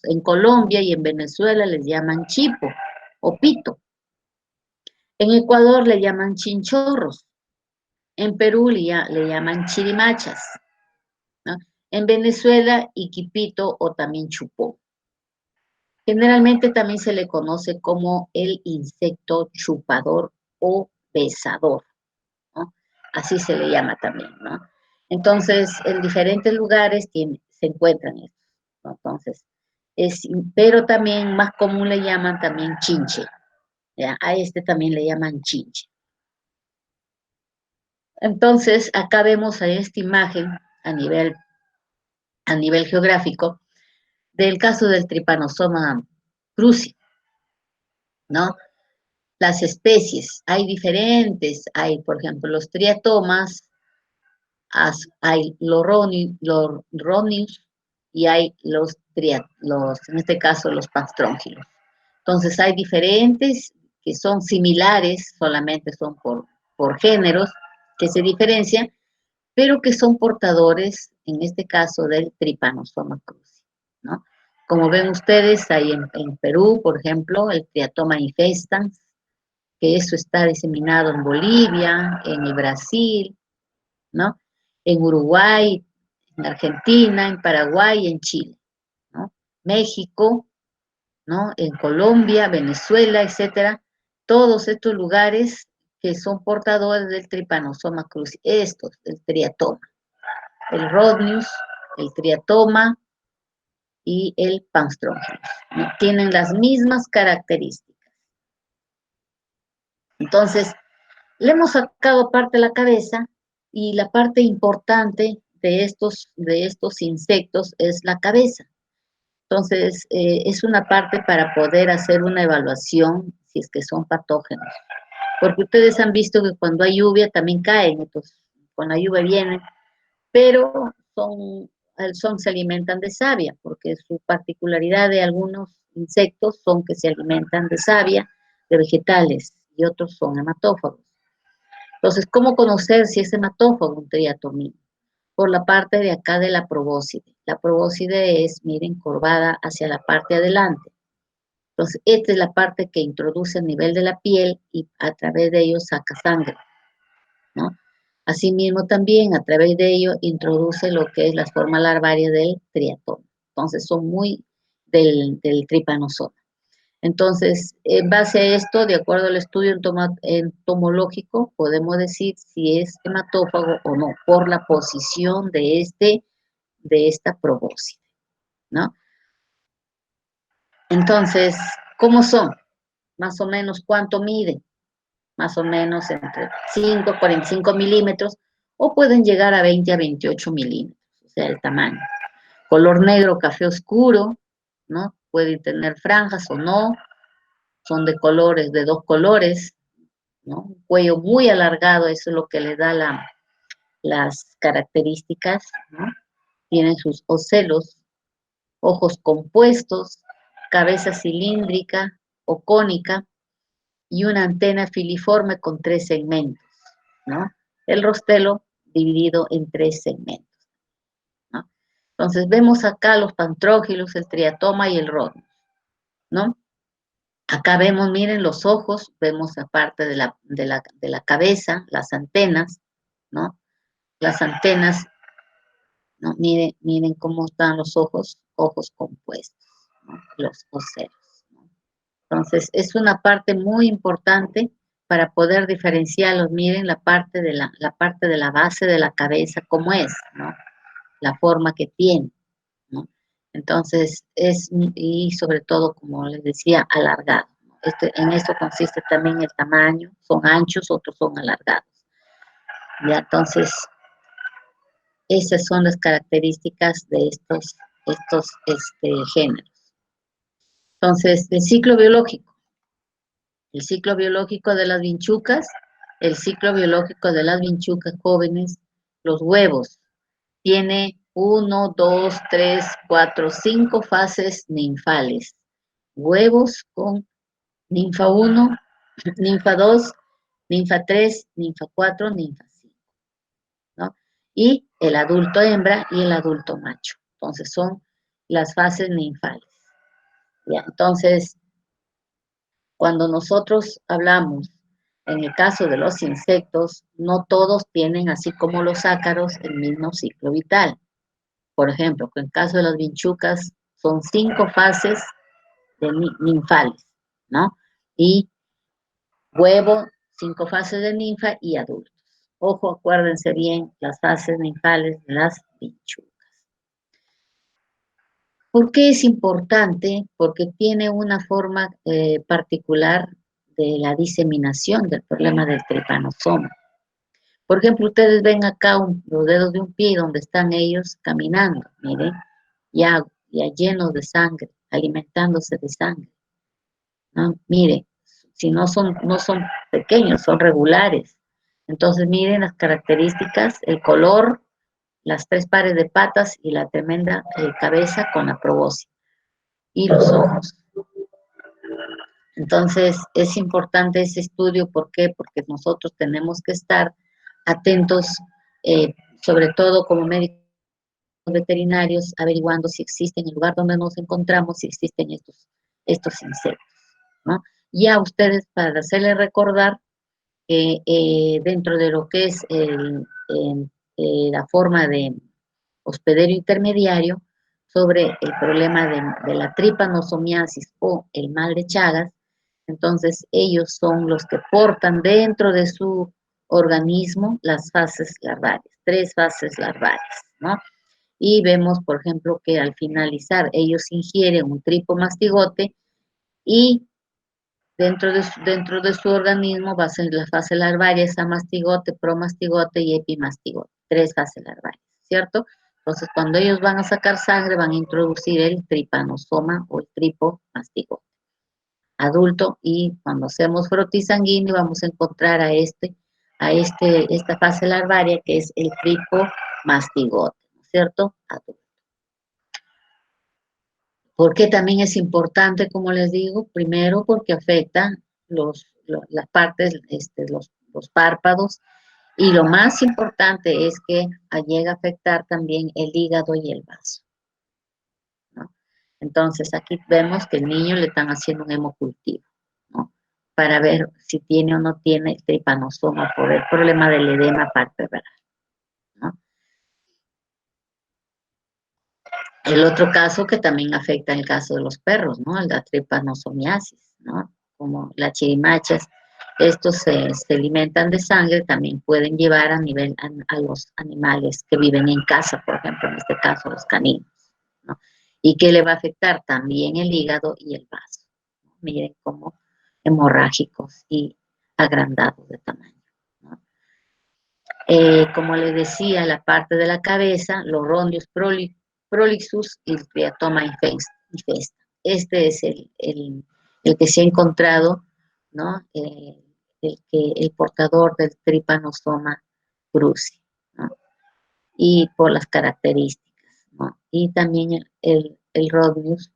En Colombia y en Venezuela les llaman chipo o pito. En Ecuador le llaman chinchorros. En Perú le llaman chirimachas, ¿no? En Venezuela, iquipito o también chupó. Generalmente también se le conoce como el insecto chupador o besador, ¿no? Así se le llama también, ¿no? Entonces, en diferentes lugares se encuentran estos, ¿no? Entonces, pero también más común le llaman también chinche, ¿ya? A este también le llaman chinche. Entonces, acá vemos a esta imagen a nivel geográfico del caso del Trypanosoma cruzi, ¿no? Las especies, hay diferentes, hay, por ejemplo, los triatomas, hay los ronius y hay en este caso, los pastróngilos. Entonces, hay diferentes que son similares, solamente son por géneros que se diferencian, pero que son portadores, en este caso, del Trypanosoma cruzi, ¿no? Como ven ustedes, hay en Perú, por ejemplo, el Triatoma infestans, que eso está diseminado en Bolivia, en el Brasil, ¿no? En Uruguay, en Argentina, en Paraguay, en Chile, ¿no? México, ¿no? En Colombia, Venezuela, etcétera. Todos estos lugares que son portadores del Trypanosoma cruzi, estos, el triatoma, el Rhodnius, el triatoma y el Pangstrongius, ¿no? Tienen las mismas características. Entonces, le hemos sacado parte de la cabeza y la parte importante de estos insectos es la cabeza. Entonces, es una parte para poder hacer una evaluación si es que son patógenos. Porque ustedes han visto que cuando hay lluvia también caen, entonces con la lluvia vienen, pero se alimentan de savia, porque su particularidad de algunos insectos son que se alimentan de savia, de vegetales, y otros son hematófagos. Entonces, ¿cómo conocer si es hematófago un triatomino? Por la parte de acá de la probóscide. La probóscide es, miren, curvada hacia la parte de adelante. Entonces, esta es la parte que introduce a nivel de la piel y a través de ello saca sangre, ¿no? Asimismo, también a través de ello introduce lo que es la forma larvaria del triatoma. Entonces, son muy del tripanosoma. Entonces, en base a esto, de acuerdo al estudio entomológico, podemos decir si es hematófago o no, por la posición de esta probóscide, ¿no? Entonces, ¿cómo son? Más o menos, ¿cuánto miden? Más o menos entre 5 a 45 milímetros, o pueden llegar a 20 a 28 milímetros, o sea, el tamaño. Color negro, café oscuro, ¿no? Pueden tener franjas o no, son de colores, de dos colores, ¿no? Un cuello muy alargado, eso es lo que le da las características, ¿no? Tienen sus ocelos, ojos compuestos, cabeza cilíndrica o cónica y una antena filiforme con 3 segmentos, ¿no? El rostelo dividido en 3 segmentos, ¿no? Entonces vemos acá los pantrógilos, el triatoma y el rhodnius, ¿no? Acá vemos, miren, los ojos, vemos aparte de la cabeza, las antenas, ¿no? Las antenas, ¿no? Miren cómo están los ojos compuestos, ¿no? Los ocelos, ¿no? Entonces, es una parte muy importante para poder diferenciarlos. Miren la parte de la base de la cabeza, cómo es, ¿no? La forma que tiene, ¿no? Entonces, y sobre todo, como les decía, alargado. En esto consiste también el tamaño, son anchos, otros son alargados. Ya, entonces, esas son las características de estos géneros. Entonces, el ciclo biológico. El ciclo biológico de las vinchucas, el ciclo biológico de las vinchucas jóvenes, los huevos. Tiene 1, 2, 3, 4, 5 fases ninfales. Huevos con ninfa 1, ninfa 2, ninfa 3, ninfa 4, ninfa 5, ¿no? Y el adulto hembra y el adulto macho. Entonces son las fases ninfales. Ya, entonces, cuando nosotros hablamos, en el caso de los insectos, no todos tienen, así como los ácaros, el mismo ciclo vital. Por ejemplo, en el caso de las vinchucas, son 5 fases de ninfales, ¿no? Y huevo, 5 fases de ninfa y adultos. Ojo, acuérdense bien las fases ninfales de las vinchucas. ¿Por qué es importante? Porque tiene una forma particular de la diseminación del problema del tripanosoma. Por ejemplo, ustedes ven acá los dedos de un pie donde están ellos caminando, miren, ya llenos de sangre, alimentándose de sangre, ¿no? Miren, si no son pequeños, son regulares. Entonces, miren las características, el color, las 3 pares de patas y la tremenda cabeza con la probóscide y los ojos. Entonces, es importante ese estudio, ¿por qué? Porque nosotros tenemos que estar atentos, eh, sobre todo como médicos veterinarios, averiguando si existen en el lugar donde nos encontramos, si existen estos insectos, ¿no? Ya ustedes, para hacerles recordar que dentro de lo que es la forma de hospedero intermediario, sobre el problema de la tripanosomiasis o el mal de Chagas, entonces ellos son los que portan dentro de su organismo las fases larvarias, 3 fases larvarias, ¿no? Y vemos, por ejemplo, que al finalizar ellos ingieren un tripomastigote y dentro de su organismo va a ser la fase larvaria, esa mastigote, promastigote y epimastigote, 3 fases larvarias, ¿cierto? Entonces, cuando ellos van a sacar sangre, van a introducir el tripanosoma o el tripomastigote adulto, y cuando hacemos frotis sanguíneo vamos a encontrar esta fase larvaria que es el tripomastigote, ¿no es cierto? Adulto. Porque también es importante, como les digo, primero porque afecta las partes, los párpados, y lo más importante es que llega a afectar también el hígado y el vaso, ¿no? Entonces aquí vemos que el niño le están haciendo un hemocultivo, ¿no? Para ver si tiene o no tiene tripanosoma por el problema del edema palpebral, ¿no? El otro caso que también afecta el caso de los perros, ¿no? La tripanosomiasis, ¿no? Como las chirimachas, estos se alimentan de sangre, también pueden llevar a los animales que viven en casa, por ejemplo, en este caso los caninos, ¿no? Y que le va a afectar también el hígado y el vaso, ¿no? Miren cómo hemorrágicos y agrandados de tamaño, ¿no? Como les decía, la parte de la cabeza, los rondios prolixus y el triatoma infesta. Este es el que se ha encontrado, ¿no? El portador del tripanosoma cruzi, ¿no? Y por las características, ¿no? Y también el Rhodius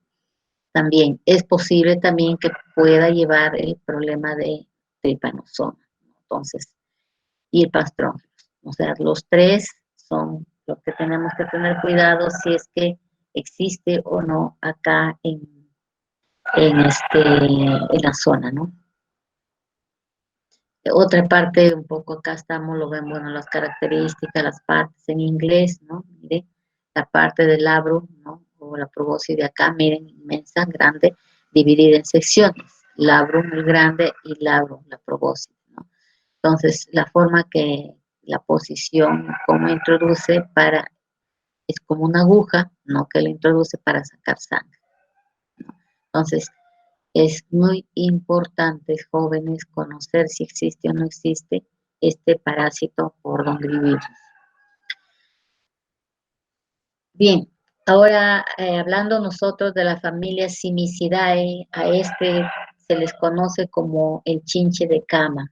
también es posible también que pueda llevar el problema de tripanosoma, ¿no? Entonces, y el pastrón. O sea, los 3 son los que tenemos que tener cuidado si es que existe o no acá en la zona, ¿no? Otra parte, un poco acá estamos, lo ven, bueno, las características, las partes en inglés, ¿no? Mire, la parte del labro, ¿no? O la probóscide de acá, miren, inmensa, grande, dividida en secciones. Labro muy grande y labro, la probóscide, ¿no? Entonces, la posición, como introduce es como una aguja, ¿no? Que la introduce para sacar sangre, ¿no? Entonces, es muy importante, jóvenes, conocer si existe o no existe este parásito por donde vivimos. Bien, ahora hablando nosotros de la familia Simicidae, a este se les conoce como el chinche de cama,